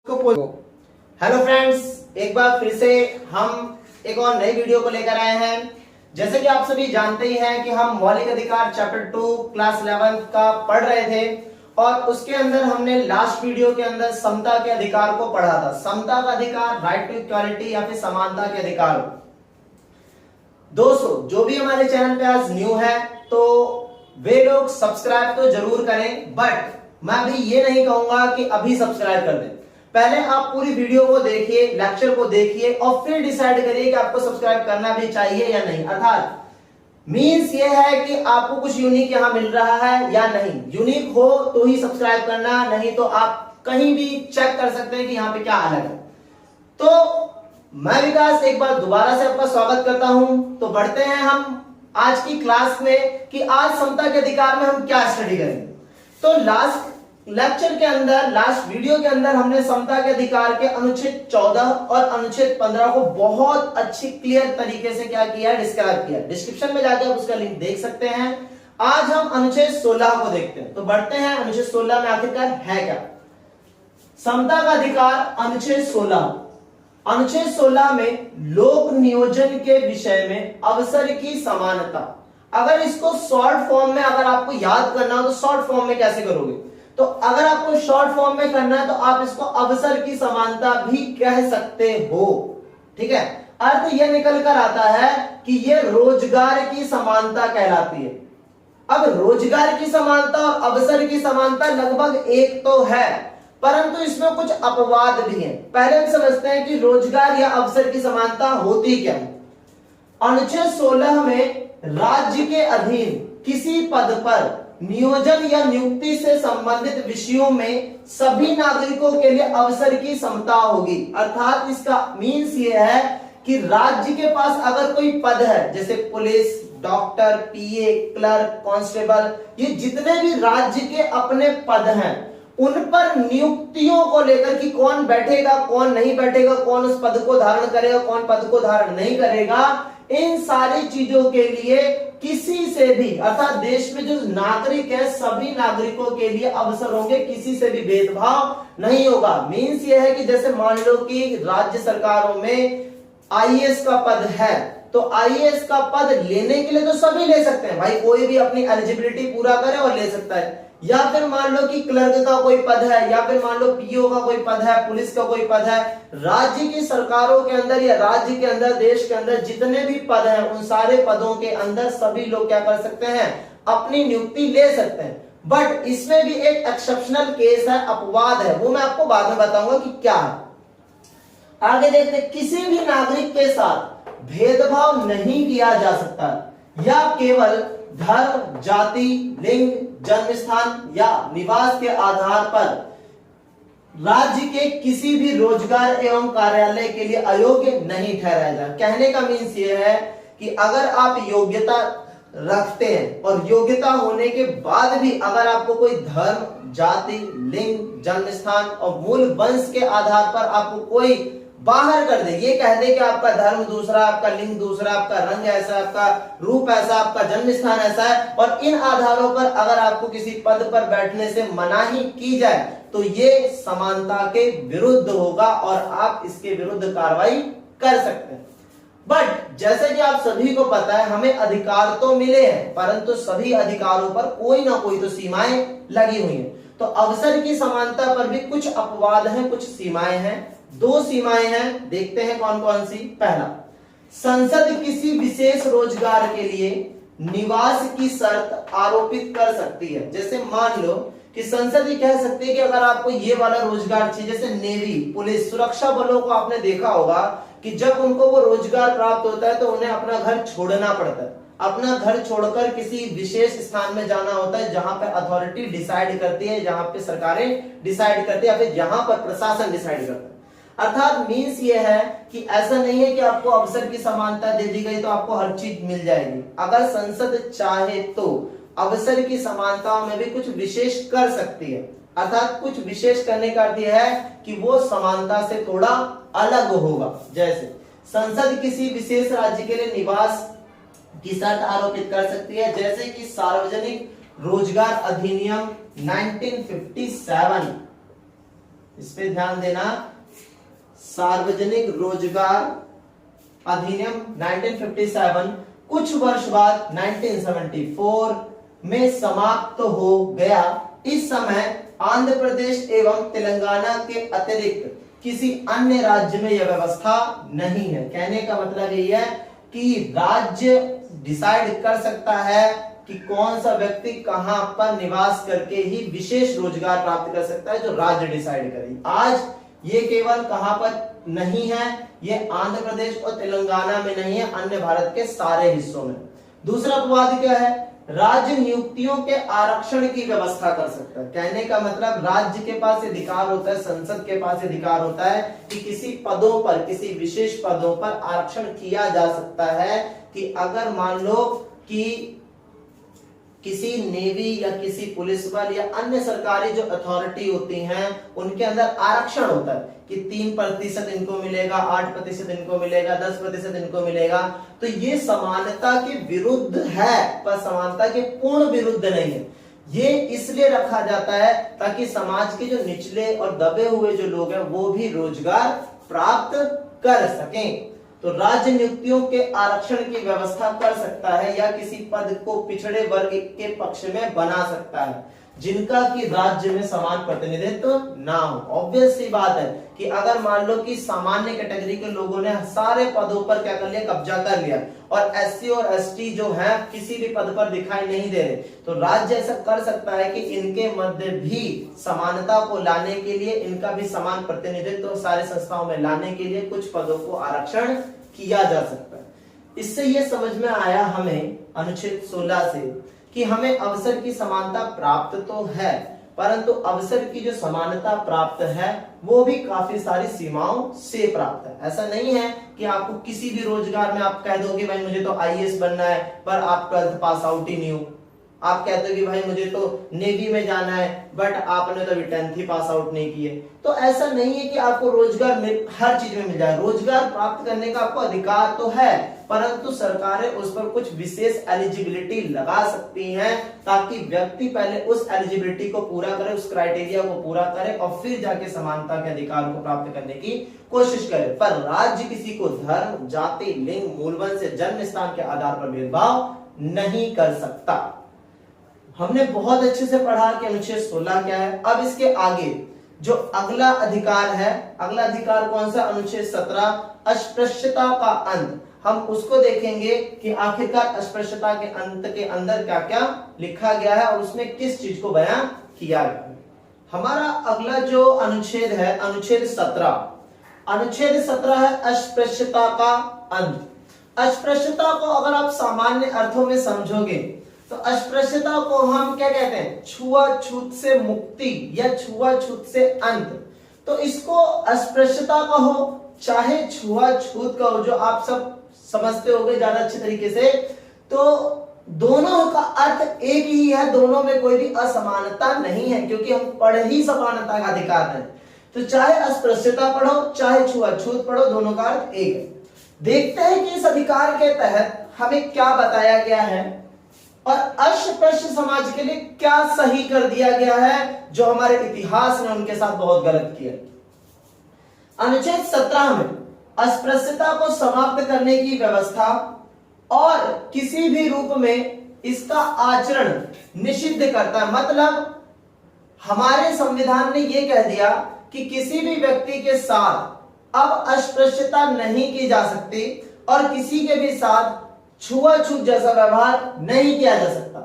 Hello friends, एक बार फिर से हम एक और नई वीडियो को लेकर आए हैं। जैसे कि आप सभी जानते ही हैं कि हम मौलिक अधिकार चैप्टर 2 क्लास 11 का पढ़ रहे थे और उसके अंदर हमने लास्ट वीडियो के अंदर समता के अधिकार को पढ़ा था। समता का अधिकार, राइट टू इक्वालिटी या फिर समानता के अधिकार। दोस्तों, जो भी हमारे चैनल पे आज न्यू है तो वे लोग सब्सक्राइब तो जरूर करें, बट मैं भी ये नहीं कहूंगा कि अभी सब्सक्राइब कर दें। पहले आप पूरी वीडियो को देखिए, लेक्चर को देखिए और फिर डिसाइड करिए कि आपको सब्सक्राइब करना भी चाहिए या नहीं। अर्थात मींस ये है कि आपको कुछ यूनिक यहां मिल रहा है या नहीं। यूनिक हो तो ही सब्सक्राइब करना, नहीं तो आप कहीं भी चेक कर सकते हैं कि यहां पे क्या अलग है। तो मैं विकास एक बार दोबारा से आपका स्वागत करता हूं। तो बढ़ते हैं हम आज की क्लास में कि आज समता के अधिकार में हम क्या स्टडी करेंगे। तो लास्ट लेक्चर के अंदर, लास्ट वीडियो के अंदर हमने समता के अधिकार के अनुच्छेद 14 और अनुच्छेद 15 को बहुत अच्छी क्लियर तरीके से क्या किया है, डिस्क्राइब किया। डिस्क्रिप्शन में जाकर आप उसका लिंक देख सकते हैं। आज हम अनुच्छेद 16 को देखते हैं। तो बढ़ते हैं अनुच्छेद 16 में आखिरकार है क्या। समता का अधिकार अनुच्छेद 16। अनुच्छेद 16 में लोक नियोजन के विषय में अवसर की समानता। अगर इसको शॉर्ट फॉर्म में अगर आपको याद करना हो तो शॉर्ट फॉर्म में कैसे करोगे। तो अगर आपको शॉर्ट फॉर्म में करना है तो आप इसको अवसर की समानता भी कह सकते हो। ठीक है, अर्थ यह निकल कर आता है कि यह रोजगार की समानता कहलाती है। अब रोजगार की समानता और अवसर की समानता लगभग एक तो है, परंतु इसमें कुछ अपवाद भी हैं। पहले हम समझते हैं कि रोजगार या अवसर की समानता होती क्या है। अनुच्छेद 16 में राज्य के अधीन किसी पद पर नियोजन या नियुक्ति से संबंधित विषयों में सभी नागरिकों के लिए अवसर की समता होगी। अर्थात इसका मीन्स ये है कि राज्य के पास अगर कोई पद है, जैसे पुलिस, डॉक्टर, पीए, क्लर्क, कांस्टेबल, ये जितने भी राज्य के अपने पद हैं, उन पर नियुक्तियों को लेकर कि कौन बैठेगा, कौन नहीं बैठेगा, कौन उस पद को धारण करेगा, कौन पद को धारण नहीं करेगा, इन सारी चीजों के लिए किसी से भी, अर्थात देश में जो नागरिक है सभी नागरिकों के लिए अवसर होंगे, किसी से भी भेदभाव नहीं होगा। मींस ये है कि जैसे मान लो कि राज्य सरकारों में आईएएस का पद है, तो आईएएस का पद लेने के लिए तो सभी ले सकते हैं भाई, कोई भी अपनी एलिजिबिलिटी पूरा करे और ले सकता है। या फिर मान लो कि क्लर्क का कोई पद है, या फिर मान लो पीओ का कोई पद है, पुलिस का कोई पद है। राज्य की सरकारों के अंदर या राज्य के अंदर, देश के अंदर जितने भी पद हैं, उन सारे पदों के अंदर सभी लोग क्या कर सकते हैं, अपनी नियुक्ति ले सकते हैं। बट इसमें भी एक एक्सेप्शनल केस है, अपवाद है, वो मैं आपको बाद में बताऊंगा कि क्या है। आगे देखते, किसी भी नागरिक के साथ भेदभाव नहीं किया जा सकता या केवल धर्म, जाति, लिंग, जन्म स्थान या निवास के आधार पर राज्य के किसी भी रोजगार एवं कार्यालय के लिए अयोग्य नहीं ठहराया जाए। कहने का मीन्स ये है कि अगर आप योग्यता रखते हैं और योग्यता होने के बाद भी अगर आपको कोई धर्म, जाति, लिंग, जन्म स्थान और मूल वंश के आधार पर आपको कोई बाहर कर दे, ये कह दे कि आपका धर्म दूसरा, आपका लिंग दूसरा, आपका रंग ऐसा, आपका रूप ऐसा, आपका जन्म स्थान ऐसा है, और इन आधारों पर अगर आपको किसी पद पर बैठने से मनाही की जाए तो ये समानता के विरुद्ध होगा और आप इसके विरुद्ध कार्रवाई कर सकते हैं। बट जैसे कि आप सभी को पता है, हमें अधिकार तो मिले हैं, परंतु सभी अधिकारों पर कोई ना कोई तो सीमाएं लगी हुई हैं। तो अवसर की समानता पर भी कुछ अपवाद हैं, कुछ सीमाएं हैं। दो सीमाएं हैं, देखते हैं कौन कौन सी। पहला, संसद किसी विशेष रोजगार के लिए निवास की शर्त आरोपित कर सकती है। जैसे मान लो कि संसद ये कह सकती है कि अगर आपको ये वाला रोजगार चाहिए, जैसे नेवी, पुलिस, सुरक्षा बलों को आपने देखा होगा कि जब उनको वो रोजगार प्राप्त होता है तो उन्हें अपना घर छोड़ना पड़ता है, अपना घर छोड़कर किसी विशेष स्थान में जाना होता है जहां पर अथॉरिटी डिसाइड करती है, जहां पे सरकारें डिसाइड करती है, या फिर जहां पर प्रशासन डिसाइड करता है। अर्थात मीन्स ये है कि ऐसा नहीं है कि आपको अवसर की समानता दे दी गई तो आपको हर चीज मिल जाएगी। अगर संसद चाहे तो अवसर की समानता में भी कुछ विशेष कर सकती है। अर्थात कुछ विशेष करने का अर्थ यह है कि वो समानता से थोड़ा अलग होगा। जैसे संसद किसी विशेष राज्य के लिए निवास की शर्त आरोपित कर सकती है, जैसे कि सार्वजनिक रोजगार अधिनियम 1957 इस पे ध्यान देना, सार्वजनिक रोजगार अधिनियम 1957 कुछ वर्ष बाद 1974 में समाप्त हो गया। इस समय आंध्र प्रदेश एवं तेलंगाना के अतिरिक्त किसी अन्य राज्य में यह व्यवस्था नहीं है। कहने का मतलब यही है कि राज्य डिसाइड कर सकता है कि कौन सा व्यक्ति कहां पर निवास करके ही विशेष रोजगार प्राप्त कर सकता है, जो राज्य डिसाइड करे। आज ये केवल कहां पर नहीं है, ये आंध्र प्रदेश और तेलंगाना में नहीं है, अन्य भारत के सारे हिस्सों में। दूसरा अपवाद क्या है, राज्य नियुक्तियों के आरक्षण की व्यवस्था कर सकता है। कहने का मतलब राज्य के पास अधिकार होता है, संसद के पास अधिकार होता है कि किसी पदों पर, किसी विशेष पदों पर आरक्षण किया जा सकता है कि अगर मान लो कि किसी नेवी या किसी पुलिस बल या अन्य सरकारी जो अथॉरिटी होती हैं उनके अंदर आरक्षण होता है कि 3% इनको मिलेगा, 8% इनको मिलेगा, 10% इनको मिलेगा, तो ये समानता के विरुद्ध है, पर समानता के पूर्ण विरुद्ध नहीं है। ये इसलिए रखा जाता है ताकि समाज के जो निचले और दबे हुए जो लोग हैं वो भी रोजगार प्राप्त कर सकें। तो राज्य नियुक्तियों के आरक्षण की व्यवस्था कर सकता है या किसी पद को पिछड़े वर्ग के पक्ष में बना सकता है जिनका कि राज्य में समान प्रतिनिधित्व ना हो। ऑब्वियस सी बात है कि अगर मान लो कि सामान्य कैटेगरी के लोगों ने सारे पदों पर क्या कर लिया, कब्जा कर लिया, और एससी और एसटी जो है किसी भी पद पर दिखाई नहीं दे रहे, तो राज्य ऐसा कर सकता है कि इनके मध्य भी समानता को लाने के लिए, इनका भी समान प्रतिनिधित्व सारे संस्थाओं में लाने के लिए कुछ पदों को आरक्षण किया जा सकता है। इससे यह समझ में आया हमें अनुच्छेद 16 से कि हमें अवसर की समानता प्राप्त तो है, परंतु अवसर की जो समानता प्राप्त है वो भी काफी सारी सीमाओं से प्राप्त है। ऐसा नहीं है कि आपको किसी भी रोजगार में आप कह दो कि भाई मुझे तो आईएएस बनना है, पर आप 12th पास आउट ही नहीं हो। आप कहते हो कि भाई मुझे तो नेवी में जाना है, बट आपने तो अभी 10th ही पास आउट नहीं किए। तो ऐसा नहीं है कि आपको रोजगार हर चीज में मिल जाए। रोजगार प्राप्त करने का आपको अधिकार तो है, परंतु सरकारें उस पर कुछ विशेष एलिजिबिलिटी लगा सकती हैं ताकि व्यक्ति पहले उस एलिजिबिलिटी को पूरा करे, उस क्राइटेरिया को पूरा करे और फिर जाके समानता के अधिकार को प्राप्त करने की कोशिश करे। पर राज्य किसी को धर्म, जाति, लिंग, मूलवंश से जन्म स्थान के आधार पर भेदभाव नहीं कर सकता। हमने बहुत अच्छे से पढ़ा कि अनुच्छेद 16 क्या है। अब इसके आगे जो अगला अधिकार है, अगला अधिकार कौन सा, अनुच्छेद 17 अस्पृश्यता का अंत। हम उसको देखेंगे कि आखिरकार अस्पृश्यता के अंत के अंदर क्या क्या लिखा गया है और उसमें किस चीज को बयान किया गया है। हमारा अगला जो अनुच्छेद है, अनुच्छेद 17। अनुच्छेद 17 है अस्पृश्यता का अंत। अस्पृश्यता को अगर आप सामान्य अर्थों में समझोगे तो अस्पृश्यता को हम क्या कहते हैं, छुआछूत से मुक्ति या छुआछूत से अंत। तो इसको अस्पृश्यता कहो चाहे छुआछूत कहो, जो आप सब समझते होंगे ज्यादा अच्छे तरीके से, तो दोनों का अर्थ एक ही है, दोनों में कोई भी असमानता नहीं है क्योंकि हम पढ़ ही समानता का अधिकार है। तो चाहे अस्पृश्यता पढ़ो चाहे छुआछूत पढ़ो, दोनों का अर्थ एक है। देखते हैं कि इस अधिकार के तहत हमें क्या बताया गया है और अस्पृश्य समाज के लिए क्या सही कर दिया गया है जो हमारे इतिहास ने उनके साथ बहुत गलत किया। अनुच्छेद 17 में अस्पृश्यता को समाप्त करने की व्यवस्था और किसी भी रूप में इसका आचरण निषिद्ध करता है। मतलब हमारे संविधान ने यह कह दिया कि किसी भी व्यक्ति के साथ अब अस्पृश्यता नहीं की जा सकती और किसी के भी साथ छुआछूत जैसा व्यवहार नहीं किया जा सकता।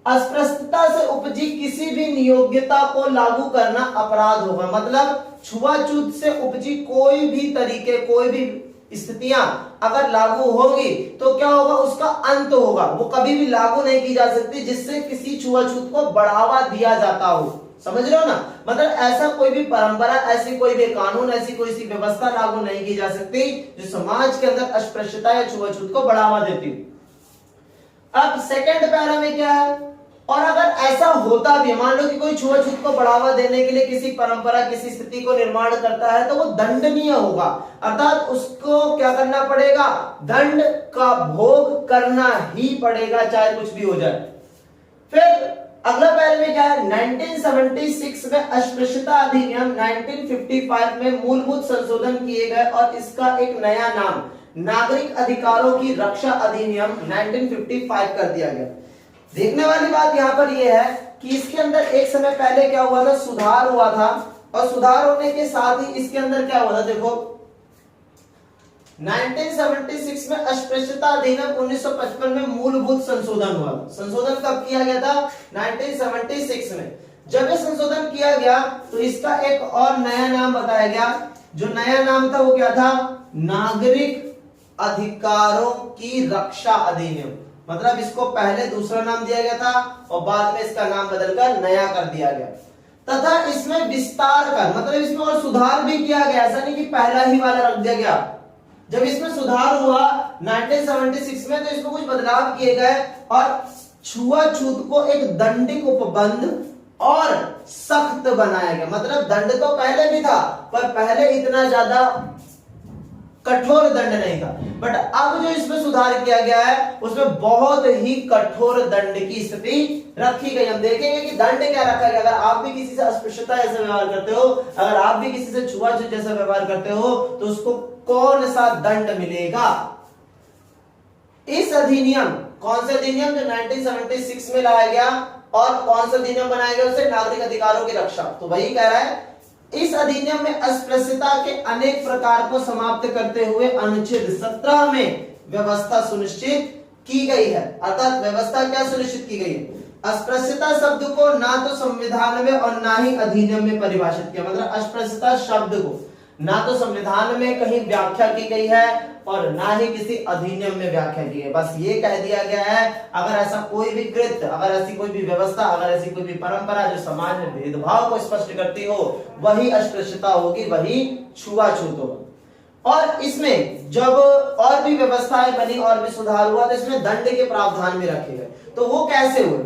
अस्पृश्यता से उपजी किसी भी नियोग्यता को लागू करना अपराध होगा। मतलब छुआछूत से उपजी कोई भी तरीके, कोई भी स्थितियां अगर लागू होंगी तो क्या होगा, उसका अंत होगा। वो कभी भी लागू नहीं की जा सकती जिससे किसी छुआछूत को बढ़ावा दिया जाता हो। समझ रहे हो ना, मतलब ऐसा कोई भी परंपरा, ऐसी कोई भी कानून, ऐसी कोई सी व्यवस्था लागू नहीं की जा सकती जो समाज के अंदर अस्पृश्यता या छुआछूत को बढ़ावा देती हो। अब सेकंड पैरा में क्या है, और अगर ऐसा होता भी, मान लो कि कोई छुआछूत को बढ़ावा देने के लिए किसी परंपरा, किसी स्थिति को निर्माण करता है तो वो दंडनीय होगा, अर्थात उसको क्या करना पड़ेगा, दंड का भोग करना ही पड़ेगा चाहे कुछ भी हो जाए। फिर अगला पहले में क्या है, 1976 में अस्पृश्यता अधिनियम, 1955 में मूलभूत संशोधन किए गए और इसका एक नया नाम नागरिक अधिकारों की रक्षा अधिनियम 1955 कर दिया गया। देखने वाली बात यहां पर यह है कि इसके अंदर एक समय पहले क्या हुआ था, सुधार हुआ था, और सुधार होने के साथ ही इसके अंदर क्या हुआ था, देखो 1976 में अस्पृश्यता अधिनियम 1955 में मूलभूत संशोधन हुआ। संशोधन कब किया गया था, 1976 में। जब ये संशोधन किया गया तो इसका एक और नया नाम बताया गया। जो नया नाम था वो क्या था, नागरिक अधिकारों की रक्षा अधिनियम। मतलब इसको पहले दूसरा नाम दिया गया था और बाद में इसका नाम बदलकर नया कर दिया गया, तथा इसमें विस्तार कर, मतलब इसमें और सुधार भी किया गया। ऐसा नहीं कि पहला ही वाला रख दिया गया। जब इसमें सुधार हुआ 1976 में तो इसमें कुछ बदलाव किए गए और छुआछूत को एक दंडिक उपबंध और सख्त बनाया गया। मतलब दंड तो पहले भी था पर पहले इतना ज्यादा कठोर दंड नहीं था, बट अब जो इसमें सुधार किया गया है उसमें बहुत ही कठोर दंड की स्थिति रखी गई। हम देखेंगे कि दंड क्या रखा गया। अगर आप भी किसी से अस्पृश्यता जैसा व्यवहार करते हो, अगर आप भी किसी से छुआछूत जैसा व्यवहार करते हो तो उसको कौन सा दंड मिलेगा। इस अधिनियम, कौन से अधिनियम, जो 1976 में लाया गया, और कौन सा अधिनियम बनाया गया उसे, नागरिक अधिकारों की रक्षा। तो वही कह रहा है इस अधिनियम में अस्पृश्यता के अनेक प्रकार को समाप्त करते हुए अनुच्छेद 17 में व्यवस्था सुनिश्चित की गई है। अर्थात व्यवस्था क्या सुनिश्चित की गई है, अस्पृश्यता शब्द को ना तो संविधान में और ना ही अधिनियम में परिभाषित किया। मतलब अस्पृश्यता शब्द को ना तो संविधान में कहीं व्याख्या की गई है और ना ही किसी अधिनियम में व्याख्या की है। बस ये कह दिया गया है अगर ऐसा कोई भी कृत्य, अगर ऐसी कोई भी व्यवस्था, अगर ऐसी कोई भी परंपरा जो समाज में भेदभाव को स्पष्ट करती हो वही अस्पृश्यता होगी, वही छुआछूत होगा। और इसमें जब और भी व्यवस्थाएं बनी और भी सुधार हुआ तो इसमें दंड के प्रावधान भी रखे गए। तो वो कैसे हुए,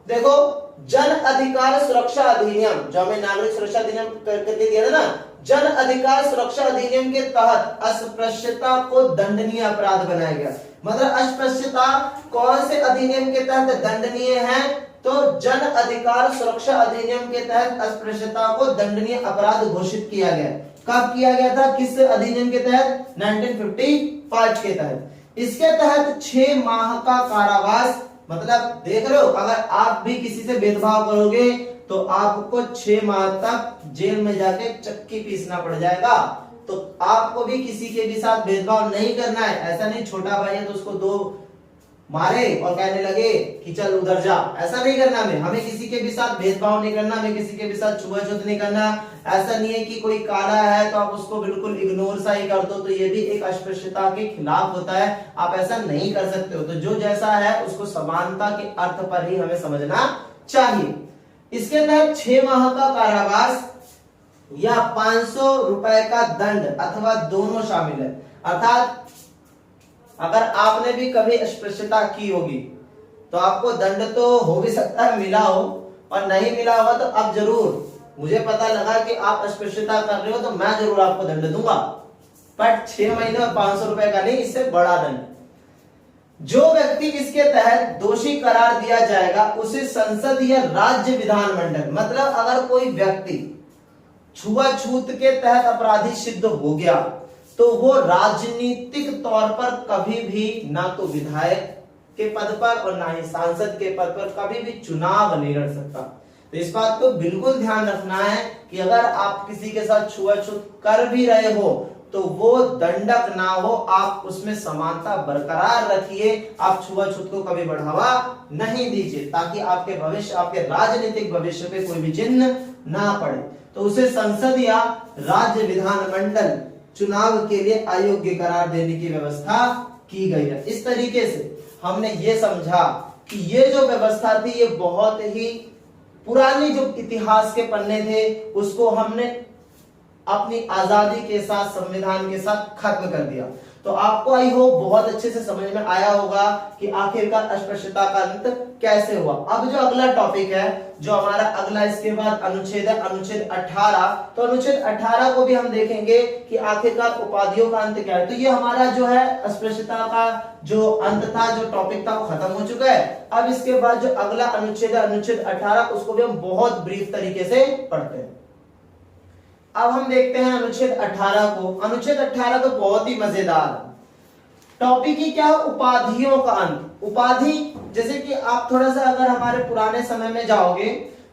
देखो जन अधिकार सुरक्षा अधिनियम, जो हमें नागरिक सुरक्षा अधिनियम करके दिया था ना, जन अधिकार सुरक्षा अधिनियम के तहत अस्पृश्यता को दंडनीय अपराध बनाया गया। मतलब अस्पृश्यता कौन से अधिनियम के तहत दंडनीय है, तो जन अधिकार सुरक्षा अधिनियम के तहत अस्पृश्यता को दंडनीय अपराध घोषित किया गया। कब किया गया था, किस अधिनियम के तहत, 1955 के तहत। इसके तहत 6 माह का कारावास, मतलब देख रहे हो अगर आप भी किसी से भेदभाव करोगे तो आपको 6 माह तक जेल में जाके चक्की पीसना पड़ जाएगा। तो आपको भी किसी के भी साथ भेदभाव नहीं करना है। ऐसा नहीं छोटा भाई है तो उसको 2 मारे और कहने लगे कि चल उधर जा, ऐसा नहीं करना। हमें किसी के भी साथ भेदभाव नहीं करना, हमें किसी के भी साथ छुआछूत नहीं करना। ऐसा नहीं है कि कोई काला है तो आप उसको बिल्कुल इग्नोर सा ही कर दो, तो ये भी एक अस्पृश्यता के खिलाफ होता है। आप ऐसा नहीं कर सकते हो। तो जो जैसा है उसको समानता के अर्थ पर ही हमें समझना चाहिए। इसके तहत 6 माह का कारावास या 500 रुपए का दंड अथवा दोनों शामिल है। अर्थात अगर आपने भी कभी अस्पृश्यता की होगी तो आपको दंड तो हो भी सकता है मिला हो, और नहीं मिला होगा तो अब जरूर, मुझे पता लगा कि आप अस्पृश्यता कर रहे हो तो मैं जरूर आपको दंड दूंगा, पर 6 महीने और 500 रुपए का नहीं, इससे बड़ा दंड। जो व्यक्ति इसके तहत दोषी करार दिया जाएगा उसे संसद या राज्य विधानमंडल, मतलब अगर कोई व्यक्ति छुआछूत के तहत अपराधी सिद्ध हो गया तो वो राजनीतिक तौर पर कभी भी ना तो विधायक के पद पर और ना ही सांसद के पद पर कभी भी चुनाव नहीं लड़ सकता। तो इस बात को बिल्कुल ध्यान रखना है कि अगर आप किसी के साथ छुआछूत कर भी रहे हो तो वो दंडक ना हो, आप उसमें समानता बरकरार रखिए। आप छुआछूत को कभी बढ़ावा नहीं दीजिए ताकि आपके भविष्य, आपके राजनीतिक भविष्य पे कोई भी चिन्ह ना पड़े। तो उसे संसद या राज्य विधानमंडल चुनाव के लिए अयोग्य करार देने की व्यवस्था की गई है। इस तरीके से हमने ये समझा कि ये जो व्यवस्था थी ये बहुत ही पुरानी, जो इतिहास के पन्ने थे उसको हमने अपनी आजादी के साथ, संविधान के साथ खत्म कर दिया। तो आपको आई होप बहुत अच्छे से समझ में आया होगा कि आखिरकार अस्पृश्यता का अंत कैसे हुआ। अब जो अगला टॉपिक है, जो हमारा अगला इसके बाद अनुच्छेद है, अनुच्छेद 18। तो अनुच्छेद 18 को भी हम देखेंगे कि आखिरकार उपाधियों का अंत क्या है। तो ये हमारा जो है अस्पृश्यता का जो अंत था, जो टॉपिक था, वो खत्म हो चुका है। अब इसके बाद जो अगला अनुच्छेद है, अनुच्छेद 18, उसको भी हम बहुत ब्रीफ तरीके से पढ़ते हैं। अब हम देखते हैं अनुच्छेद 18 को। अनुच्छेद 18 तो बहुत ही मजेदार टॉपिक ही क्या है, उपाधियों का अंत। उपाधि, जैसे कि आप थोड़ा सा अगर हमारे पुराने समय में जाओगे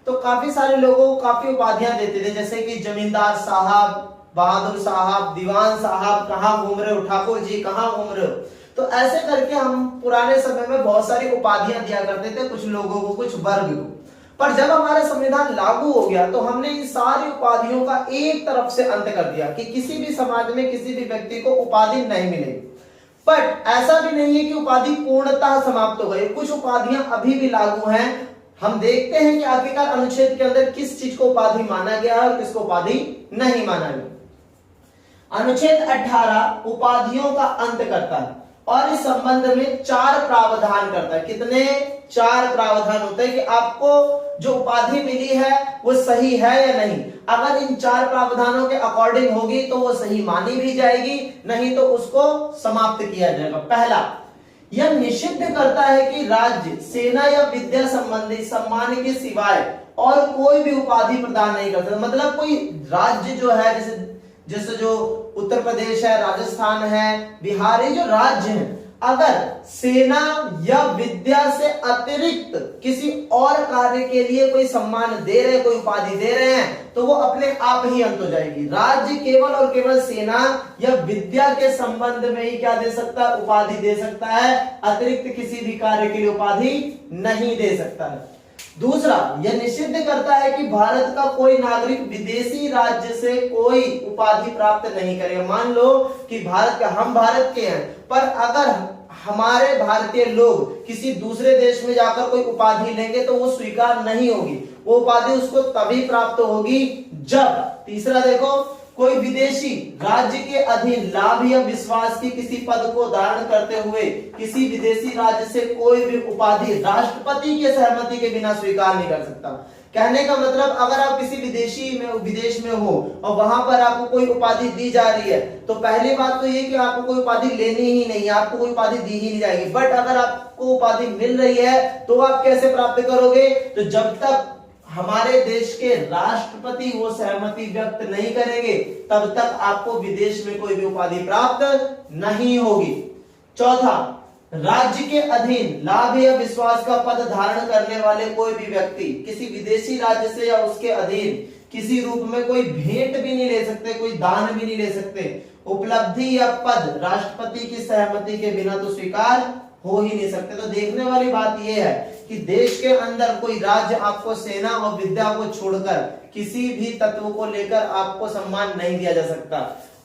तो काफी सारे लोगों को काफी उपाधियां देते थे, जैसे कि जमींदार साहब, बहादुर साहब, दीवान साहब, कहां घूम रहे हो, ठाकुर जी कहां घूम रहे हो। तो ऐसे करके हम पुराने समय में बहुत सारी उपाधियां दिया करते थे कुछ लोगों को, कुछ वर्ग को। पर जब हमारा संविधान लागू हो गया तो हमने इन सारी उपाधियों का एक तरफ से अंत कर दिया कि किसी भी समाज में किसी भी व्यक्ति को उपाधि नहीं मिलेगी। बट ऐसा भी नहीं है कि उपाधि पूर्णतः समाप्त हो गई, कुछ उपाधियां अभी भी लागू हैं। हम देखते हैं कि आखिरकार अनुच्छेद के अंदर किस चीज को उपाधि माना गया है और किसको उपाधि नहीं माना गया। अनुच्छेद 18 उपाधियों का अंत करता है और इस संबंध में 4 प्रावधान करता है। कितने? 4 प्रावधान होते हैं कि आपको जो उपाधि मिली है वो सही है या नहीं। अगर इन 4 प्रावधानों के अकॉर्डिंग होगी तो वो सही मानी भी जाएगी, नहीं तो उसको समाप्त किया जाएगा। पहला, यह निषिद्ध करता है कि राज्य, सेना या विद्या संबंधी सम्मान के सिवाय और कोई भी उपाधि प्रदान नहीं कर सकता। मतलब कोई राज्य जो है, जैसे जो उत्तर प्रदेश है, राजस्थान है, बिहार, ये जो राज्य है, अगर सेना या विद्या से अतिरिक्त किसी और कार्य के लिए कोई सम्मान दे रहे, कोई उपाधि दे रहे हैं, तो वो अपने आप ही अंत हो जाएगी। राज्य केवल और केवल सेना या विद्या के संबंध में ही क्या दे सकता है? उपाधि दे सकता है, अतिरिक्त किसी भी कार्य के लिए उपाधि नहीं दे सकता है। दूसरा, यह निषिद्ध करता है कि भारत का कोई नागरिक विदेशी राज्य से कोई उपाधि प्राप्त नहीं करेगा। मान लो कि हम भारत के हैं, पर अगर हमारे भारतीय लोग किसी दूसरे देश में जाकर कोई उपाधि लेंगे तो वो स्वीकार नहीं होगी। वो उपाधि उसको तभी प्राप्त होगी जब, तीसरा देखो, कोई विदेशी राज्य के अधीन लाभ या विश्वास के किसी पद को धारण करते हुए किसी विदेशी राज्य से कोई भी उपाधि राष्ट्रपति के सहमति के बिना स्वीकार नहीं कर सकता। कहने का मतलब, अगर आप किसी विदेश में हो और वहां पर आपको कोई उपाधि दी जा रही है, तो पहली बात तो ये कि आपको कोई उपाधि लेनी ही नहीं है, आपको कोई उपाधि दी ही नहीं जाएगी। बट अगर आपको उपाधि मिल रही है तो आप कैसे प्राप्त करोगे? तो जब तक हमारे देश के राष्ट्रपति वो सहमति व्यक्त नहीं करेंगे, तब तक आपको विदेश में कोई भी उपाधि प्राप्त नहीं होगी। चौथा, राज्य के अधीन लाभ या विश्वास का पद धारण करने वाले कोई भी व्यक्ति किसी विदेशी राज्य से या उसके अधीन किसी रूप में कोई भेंट भी नहीं ले सकते, कोई दान भी नहीं ले सकते। उपलब्धि या पद राष्ट्रपति की सहमति के बिना तो स्वीकार हो ही नहीं सकते। तो देखने वाली बात यह है कि देश के अंदर कोई राज्य आपको सेना और विद्या को छोड़कर किसी भी तत्व को लेकर आपको सम्मान नहीं दिया जा सकता।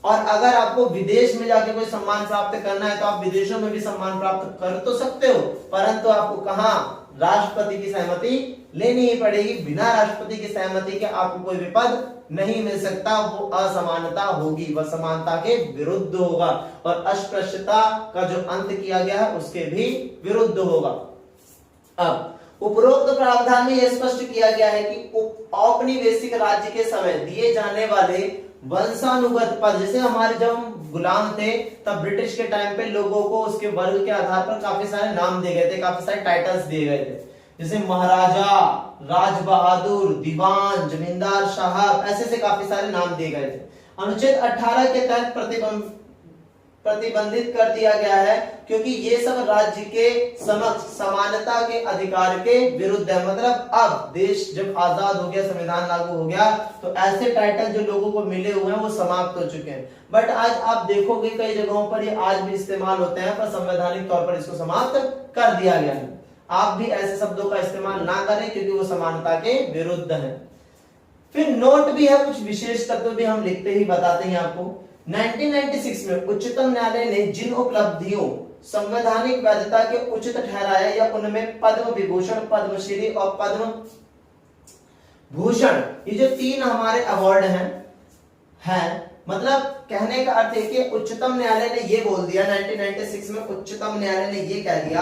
और अगर आपको विदेश में जाके कोई सम्मान प्राप्त करना है तो आप विदेशों में भी सम्मान प्राप्त कर तो सकते हो, परंतु आपको कहां? राष्ट्रपति की सहमति लेनी ही पड़ेगी। बिना राष्ट्रपति की सहमति के आपको कोई भी पद नहीं मिल सकता। वो असमानता होगी, वह समानता के विरुद्ध होगा और अस्पृश्यता का जो अंत किया गया है उसके भी विरुद्ध होगा। अब उपरोक्त प्रावधान में यह स्पष्ट किया गया है कि औपनिवेशिक राज्य के समय दिए जाने वाले वंशानुगत पद, जैसे हमारे जब हम गुलाम थे तब ब्रिटिश के टाइम पे लोगों को उसके वर्ग के आधार पर काफी सारे नाम दिए गए थे, काफी सारे टाइटल्स दिए गए थे, जैसे महाराजा, राज बहादुर, दीवान, जमींदार साहब, ऐसे काफी सारे नाम दिए गए थे। अनुच्छेद 18 के तहत प्रतिबंधित कर दिया गया है क्योंकि ये सब राज्य के समक्ष समानता के अधिकार के विरुद्ध है। मतलब अब देश जब आजाद हो गया, संविधान लागू हो गया, तो ऐसे टाइटल जो लोगों को मिले हुए हैं वो समाप्त हो चुके हैं। बट आज आप देखोगे कई जगहों पर ये आज भी इस्तेमाल होते हैं, पर संवैधानिक तौर पर इसको समाप्त कर दिया गया है। आप भी ऐसे शब्दों का इस्तेमाल ना करें क्योंकि वो समानता के विरुद्ध है। फिर नोट भी है, कुछ विशेष तत्व भी हम लिखते ही बताते हैं आपको। 1996 में उच्चतम न्यायालय ने जिन उपलब्धियों संवैधानिक वैधता के उचित ठहराया या उनमें पद्म विभूषण, पद्मश्री और पद्म भूषण, ये जो 3 हमारे अवार्ड हैं, है। मतलब कहने का अर्थ है कि उच्चतम न्यायालय ने ये बोल दिया 1996 में, उच्चतम न्यायालय ने ये कह दिया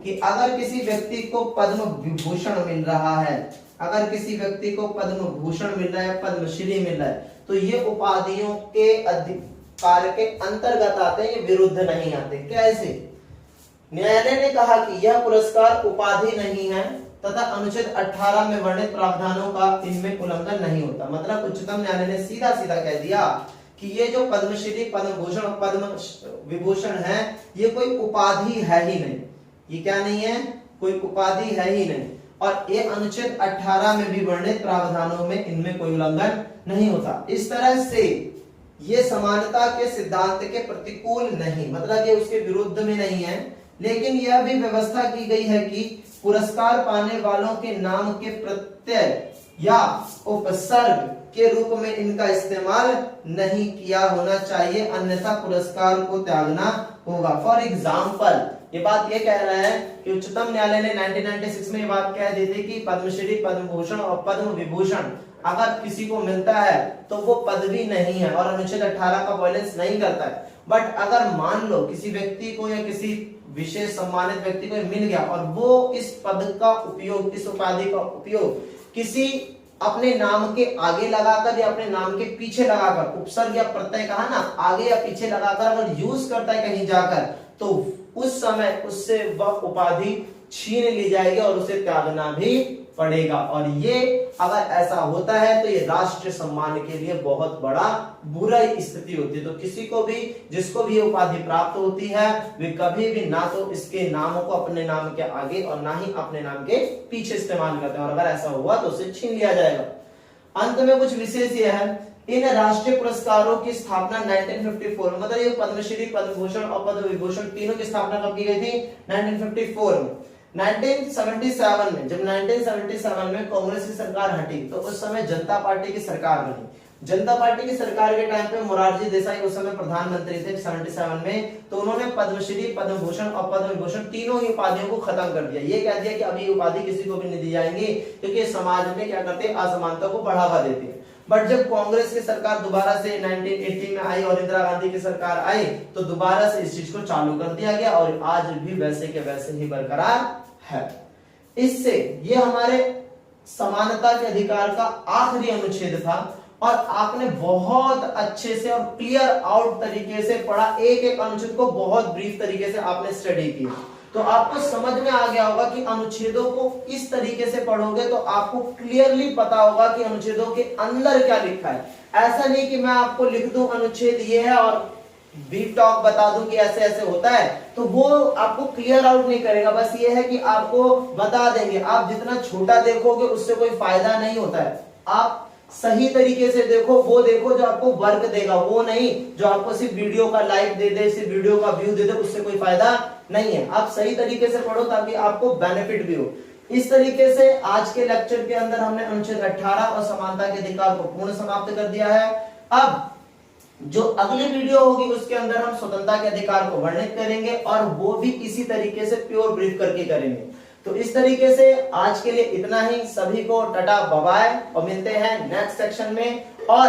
कि अगर किसी व्यक्ति को पद्म विभूषण मिल रहा है, अगर किसी व्यक्ति को पद्म भूषण मिल रहा है, पद्मश्री मिल रहा है, तो ये उपाधियों के अधिकार के अंतर्गत आते हैं, ये विरुद्ध नहीं आते। कैसे? न्यायालय ने कहा कि यह पुरस्कार उपाधि नहीं है तथा अनुच्छेद 18 में वर्णित प्रावधानों का इनमें उल्लंघन नहीं होता। मतलब उच्चतम न्यायालय ने सीधा सीधा कह दिया कि ये जो पद्मश्री, पद्म भूषण और पद्म विभूषण है, ये कोई उपाधि है ही नहीं। ये क्या नहीं है? कोई उपाधि है ही नहीं। और ये अनुच्छेद 18 में भी वर्णित प्रावधानों में इनमें कोई उल्लंघन नहीं होता। इस तरह से ये समानता के सिद्धांत के प्रतिकूल नहीं, मतलब ये उसके विरुद्ध में नहीं है। लेकिन यह भी व्यवस्था की गई है कि पुरस्कार पाने वालों के नाम के प्रत्यय या उपसर्ग के रूप में इनका इस्तेमाल नहीं किया होना चाहिए, अन्यथा पुरस्कार को त्यागना होगा। फॉर एग्जाम्पल, ये बात ये कह रहा है कि उच्चतम न्यायालय ने 1996 में ये बात कह दी थी कि पद्मश्री, पद्म भूषण और पद्म विभूषण अगर किसी को मिलता है तो वो पदवी नहीं है और अनुच्छेद 18 का वायलेंस नहीं करता है। बट अगर मान लो किसी व्यक्ति को या किसी विशेष सम्मानित व्यक्ति को मिल गया और वो इस पद का उपयोग, इस उपाधि का उपयोग किसी अपने नाम के आगे लगाकर या अपने नाम के पीछे लगाकर, उपसर्ग या प्रत्यय कहा ना, आगे या पीछे लगाकर अगर यूज करता है कहीं जाकर, तो उस समय उससे वह उपाधि छीन ली जाएगी और उसे त्यागना भी पड़ेगा। और ये अगर ऐसा होता है तो ये राष्ट्रीय सम्मान के लिए बहुत बड़ा बुरा स्थिति होती है। तो किसी को भी, जिसको भी ये उपाधि प्राप्त होती है, वे कभी भी ना तो इसके नामों को अपने नाम के आगे और ना ही अपने नाम के पीछे इस्तेमाल करते हैं, और अगर ऐसा हुआ तो उसे छीन लिया जाएगा। अंत में कुछ विशेष ये है, इन राष्ट्रीय पुरस्कारों की स्थापना 1954 में, मतलब ये पद्मश्री, पद्म भूषण और पद्म विभूषण तीनों की स्थापना कब की गई थी? 1954 में। 1977 में, जब 1977 में कांग्रेस की सरकार हटी तो उस समय जनता पार्टी की सरकार बनी। जनता पार्टी की सरकार के टाइम पे मोरारजी देसाई उस समय प्रधानमंत्री थे 77 में, तो उन्होंने पद्मश्री, पद्म भूषण और पद्म विभूषण तीनों ही उपाधियों को खत्म कर दिया। ये कह दिया कि अभी उपाधि किसी को भी नहीं दी जाएंगी क्योंकि समाज में क्या करते हैं, असमानता को बढ़ावा देती है। बट जब कांग्रेस की सरकार दोबारा से 1980 में आई और इंदिरा गांधी की सरकार आई तो दोबारा से इस चीज को चालू कर दिया गया और आज भी वैसे के वैसे ही बरकरार है। इससे ये हमारे समानता के अधिकार का आखिरी अनुच्छेद था और आपने बहुत अच्छे से और क्लियर आउट तरीके से पढ़ा, एक एक अनुच्छेद को बहुत ब्रीफ तरीके से आपने स्टडी की, तो आपको समझ में आ गया होगा कि अनुच्छेदों को इस तरीके से पढ़ोगे तो आपको क्लियरली पता होगा कि अनुच्छेदों के अंदर क्या लिखा है। ऐसा नहीं कि मैं आपको लिख दूं अनुच्छेद ये है और ब्रीफ टॉक बता दूं कि ऐसे ऐसे होता है, तो वो आपको क्लियर आउट नहीं करेगा। बस ये है कि आपको बता देंगे। आप जितना छोटा देखोगे उससे कोई फायदा नहीं होता है। आप सही तरीके से देखो, वो देखो जो आपको वर्क देगा, वो नहीं जो आपको सिर्फ वीडियो का लाइक दे दे, सिर्फ वीडियो का व्यू दे दे, उससे कोई फायदा नहीं है। आप सही तरीके से पढ़ो ताकि आपको बेनिफिट भी हो। इस तरीके से आज के लेक्चर के अंदर हमने अनुच्छेद 18 और समानता के अधिकार को पूर्ण समाप्त कर दिया है। अब जो अगली वीडियो होगी उसके अंदर हम स्वतंत्रता के अधिकार को वर्णित करेंगे और वो भी इसी तरीके से प्योर ब्रीफ करके करेंगे। तो इस तरीके से आज के लिए इतना ही। सभी को टाटा बाय बाय और मिलते हैं नेक्स्ट सेक्शन में। और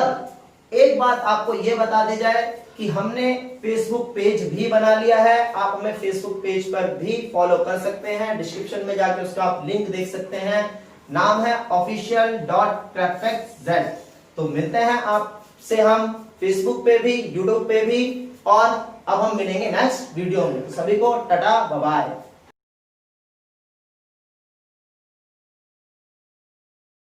एक बात आपको ये बता दी जाए कि हमने फेसबुक पेज भी बना लिया है। आप हमें फेसबुक पेज पर भी फॉलो कर सकते हैं। डिस्क्रिप्शन में जाकर उसका आप लिंक देख सकते हैं। नाम है official.prefectz। तो मिलते हैं आपसे हम फेसबुक पे भी, यूट्यूब पे भी, और अब हम मिलेंगे नेक्स्ट वीडियो में। सभी को टाटा बाय बाय।